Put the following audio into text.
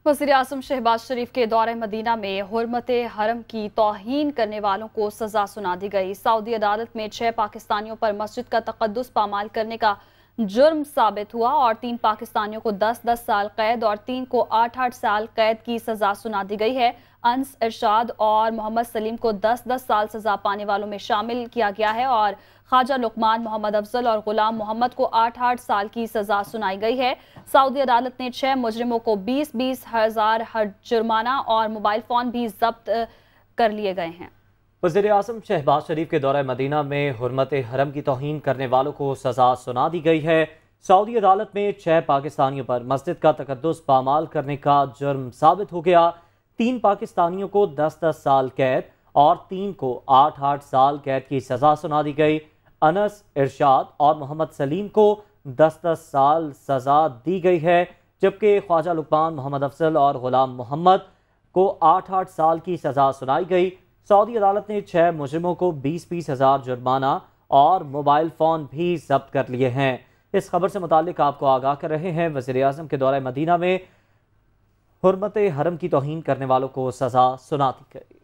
वज़ीर-ए-आज़म शहबाज शरीफ के दौरे मदीना में हुर्मत हरम की तौहीन करने वालों को सज़ा सुना दी गई। सऊदी अदालत में 6 पाकिस्तानियों पर मस्जिद का तक़द्दुस पामाल करने का जुर्म साबित हुआ और 3 पाकिस्तानियों को 10-10 साल कैद और 3 को 8-8 साल कैद की सज़ा सुना दी गई है। अनस इरशाद और मोहम्मद सलीम को 10-10 साल सज़ा पाने वालों में शामिल किया गया है और ख्वाजा लुकमान, मोहम्मद अफजल और गुलाम मोहम्मद को 8-8 साल की सज़ा सुनाई गई है। सऊदी अदालत ने 6 मुजरिमों को 20-20 हज़ार जुर्माना और मोबाइल फ़ोन भी जब्त कर लिए गए हैं। वज़ीर-ए-आज़म शहबाज शरीफ के दौरे मदीना में हुर्मत हरम की तौहीन करने वालों को सज़ा सुना दी गई है। सऊदी अदालत में 6 पाकिस्तानियों पर मस्जिद का तक़द्दुस पामाल करने का जुर्म साबित हो गया। 3 पाकिस्तानियों को 10-10 साल कैद और 3 को 8-8 साल कैद की सज़ा सुना दी गई। अनस इरशाद और मोहम्मद सलीम को 10-10 साल सज़ा दी गई है, जबकि ख्वाजा लुकमान, मोहम्मद अफजल और गुलाम मोहम्मद को 8-8 साल की सज़ा सुनाई गई। सऊदी अदालत ने 6 मुजरिमों को 20-20 हज़ार जुर्माना और मोबाइल फ़ोन भी जब्त कर लिए हैं। इस खबर से मुताल्लिक आपको आगाह कर रहे हैं, वज़ीर-ए-आज़म के दौरे मदीना में हुर्मत हरम की तौहीन करने वालों को सज़ा सुना दी गई।